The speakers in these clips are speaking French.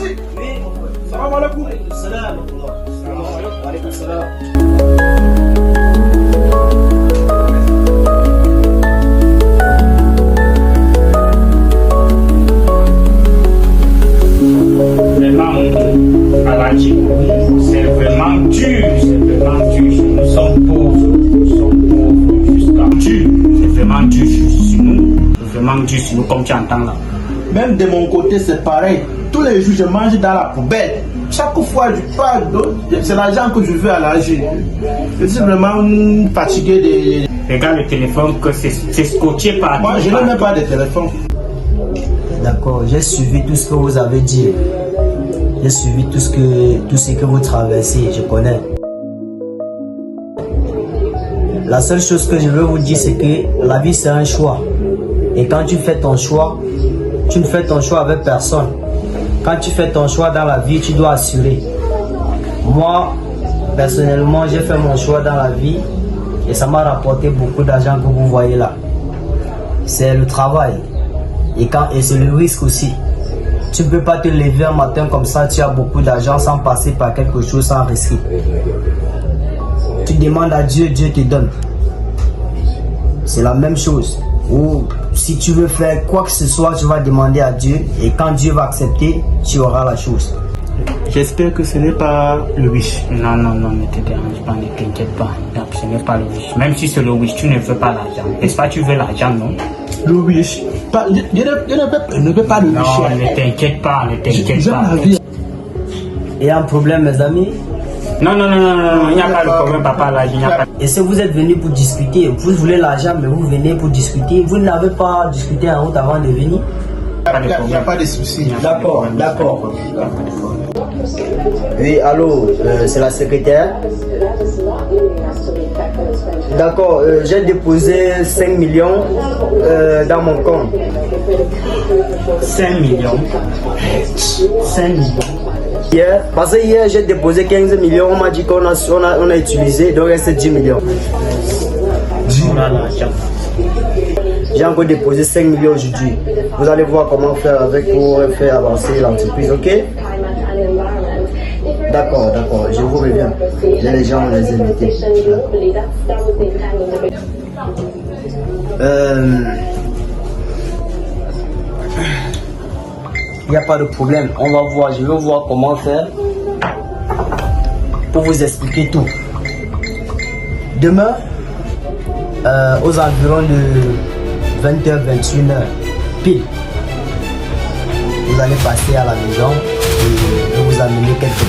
parti. Oui, Salam alaikum. salam. Alaykoum salam. Vraiment, Aladji, c'est vraiment dur, nous sommes pauvres jusqu'à dur, c'est vraiment dur sur nous, comme tu entends là. Même de mon côté, c'est pareil. Tous les jours, je mange dans la poubelle. Chaque fois, je parle, c'est l'argent que je veux à l'âge. Je suis vraiment fatigué de... Regarde le téléphone, que c'est scotché partout. Moi, je n'ai même pas de téléphone. D'accord, j'ai suivi tout ce que vous avez dit. J'ai suivi tout ce que vous traversez, je connais. La seule chose que je veux vous dire, c'est que la vie, c'est un choix. Et quand tu fais ton choix, tu ne fais ton choix avec personne. Quand tu fais ton choix dans la vie, tu dois assurer. Moi, personnellement, j'ai fait mon choix dans la vie et ça m'a rapporté beaucoup d'argent que vous voyez là. C'est le travail et c'est le risque aussi. Tu ne peux pas te lever un matin comme ça, tu as beaucoup d'argent sans passer par quelque chose, sans risquer. Tu demandes à Dieu, Dieu te donne. C'est la même chose. Ou si tu veux faire quoi que ce soit, tu vas demander à Dieu et quand Dieu va accepter, tu auras la chose. J'espère que ce n'est pas le riche. Non, ne te dérange pas, ne t'inquiète pas. Non, ce n'est pas le riche. Même si c'est le riche, tu ne veux pas l'argent. N'est-ce pas, tu veux l'argent, non? Le riche. Je ne veux pas le riche. Non, ne t'inquiète pas, J'aime la vie. Il y a un problème, mes amis? Non, il n'y a pas de problème, papa, là, il n'y a pas. Et si vous êtes venu pour discuter, vous voulez l'argent, mais vous venez pour discuter, vous n'avez pas discuté en route avant de venir? Il n'y a pas de souci. D'accord. Oui, allô, c'est la secrétaire. D'accord, j'ai déposé 5 millions dans mon compte. 5 millions. 5 millions. Hier, parce que hier j'ai déposé 15 millions, on m'a dit qu'on a utilisé, donc il reste 10 millions. J'ai encore déposé 5 millions aujourd'hui. Vous allez voir comment faire avec pour faire avancer l'entreprise, ok? D'accord, je vous reviens. J'ai les gens, on les invités. Il n'y a pas de problème, on va voir, je vais voir comment faire pour vous expliquer tout. Demain, aux environs de 20h, 21h, pile, vous allez passer à la maison et je vais vous amener quelque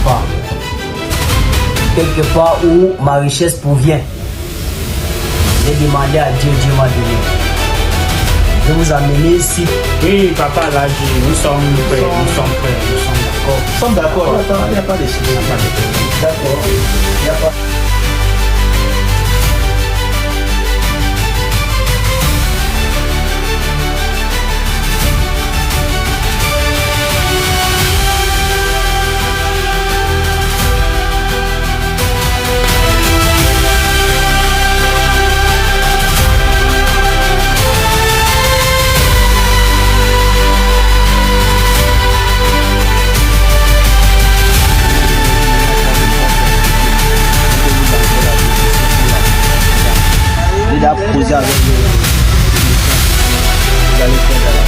part où ma richesse provient. J'ai demandé à Dieu, Dieu m'a donné. Je vais vous amener ici. Oui, papa, là, nous sommes prêts, d'accord. Nous sommes d'accord. Il n'y a pas de souci. D'accord. Il n'y a pas... Posé avec vous allez faire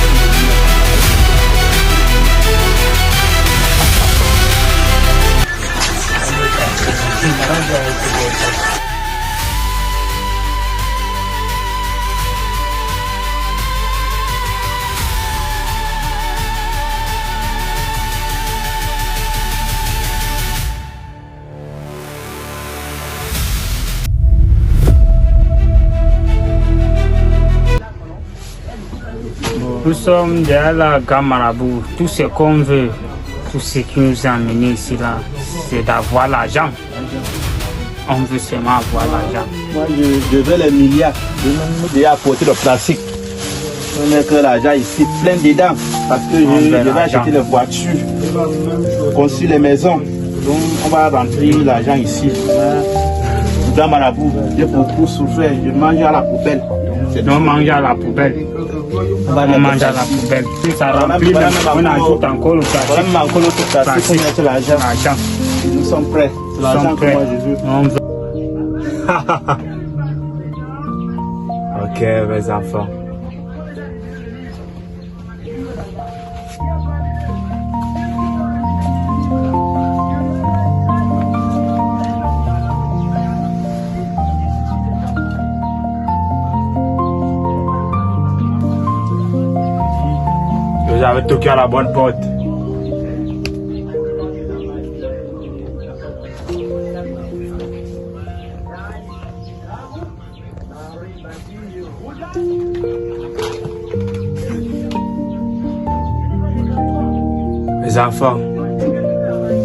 Nous sommes derrière la gamme marabout. Tout ce qu'on veut, tout ce qui nous a amené ici, là, c'est d'avoir l'argent. On veut seulement avoir l'argent. Moi, je veux les milliards. Je vais déjà apporter le plastique. Je vais mettre l'argent ici, plein dedans. Parce que je vais acheter les voitures, construire les maisons. Donc, on va rentrer l'argent ici. Dans Marabout, j'ai beaucoup souffert. Je mange à la poubelle. C'est donc manger à la poubelle. va On mange à mettre la ça. poubelle. Si ça Voilà, remplit, voilà, on même ajoute encore le Voilà plastique. même encore l'autre plastique pour mettre l'argent. L'argent. Nous sommes prêts. C'est Nous l'argent sommes que prêts. moi je veux. On veut. Ok, mes enfants. Vous avez toqué à la bonne porte. Mes enfants,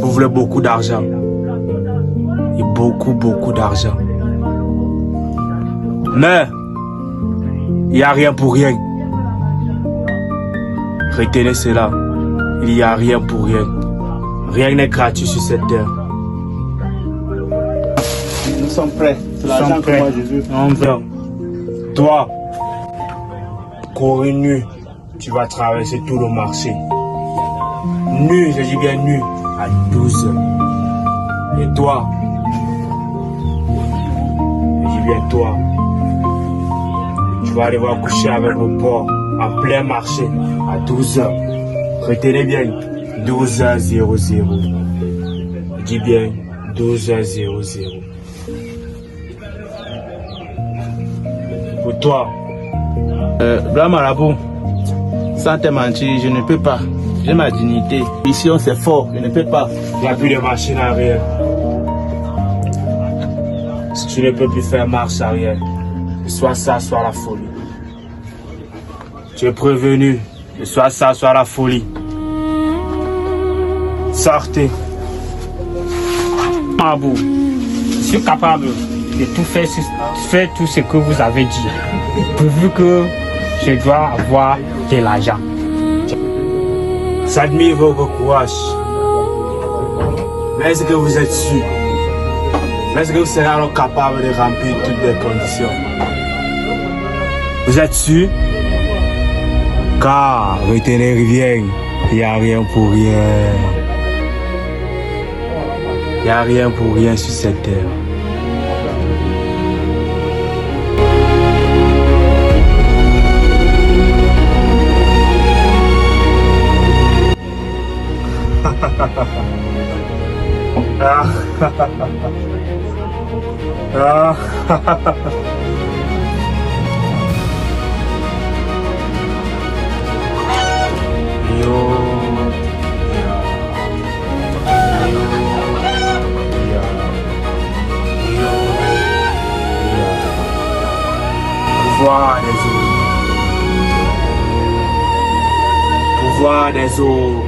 vous voulez beaucoup d'argent. Et beaucoup d'argent. Mais, il n'y a rien pour rien. Retenez cela. Il n'y a rien pour rien. Rien n'est gratuit sur cette terre. Nous sommes prêts. C'est Nous sommes l'argent que prêts. moi je veux. On veut. Toi, courir nu, tu vas traverser tout le marché. Nu, je dis bien nu, à 12 heures. Et toi, je dis bien toi, tu vas devoir coucher avec le porc en plein marché à 12 heures. Retenez bien, 12h00. Je dis bien 12h00. Pour toi, Blanc Marabout, sans te mentir, je ne peux pas. J'ai ma dignité. Ici, on c'est fort. Je ne peux pas. il n'y a plus de machine arrière. Si tu ne peux plus faire marche arrière, soit ça, soit la folie. Tu es prévenu, soit ça, soit la folie. Sortez. Marabout, je suis capable de tout faire tout ce que vous avez dit. Pourvu que je dois avoir de l'argent. J'admire votre courage. Mais est-ce que vous êtes sûr? Mais est-ce que vous serez alors capable de remplir toutes les conditions? Vous êtes sûr? Car, retenez rien, il n'y a rien pour rien. Il n'y a rien pour rien sur cette terre. Pouvoir des eaux. Pouvoir des eaux.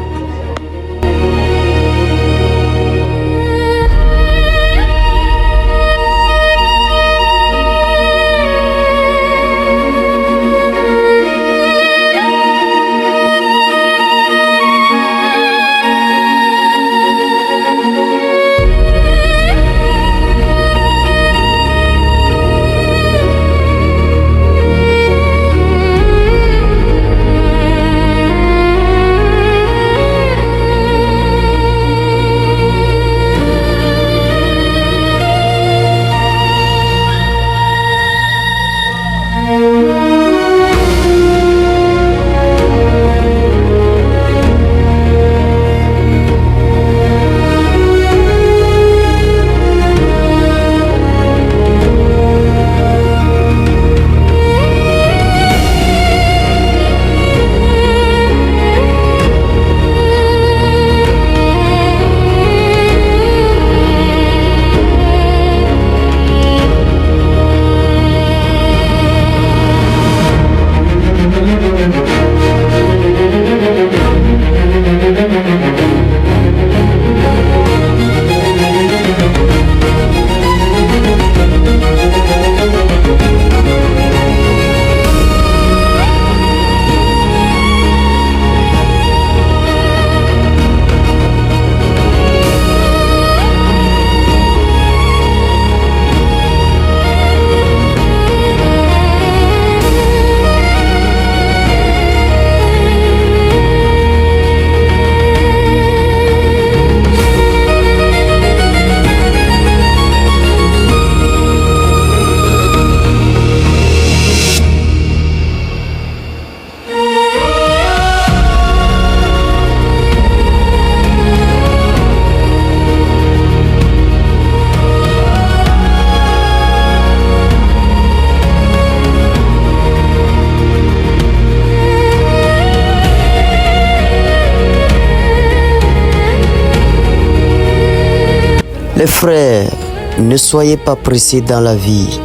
Les frères, ne soyez pas pressés dans la vie,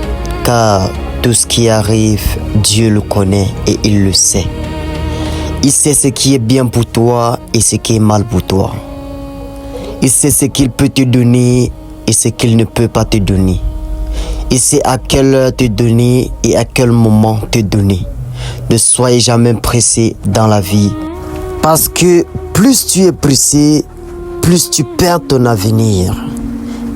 car tout ce qui arrive, Dieu le connaît et il le sait. Il sait ce qui est bien pour toi et ce qui est mal pour toi. Il sait ce qu'il peut te donner et ce qu'il ne peut pas te donner. Il sait à quelle heure te donner et à quel moment te donner. Ne soyez jamais pressé dans la vie. Parce que plus tu es pressé, plus tu perds ton avenir.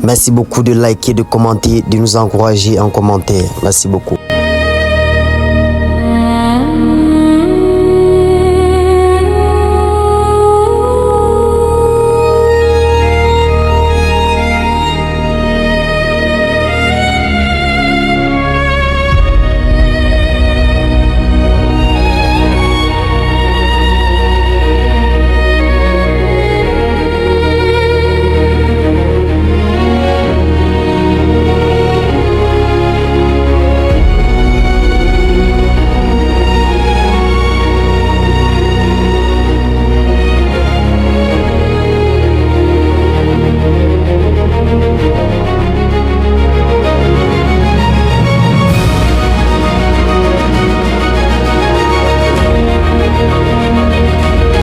Merci beaucoup de liker, de commenter, de nous encourager en commentaire. Merci beaucoup.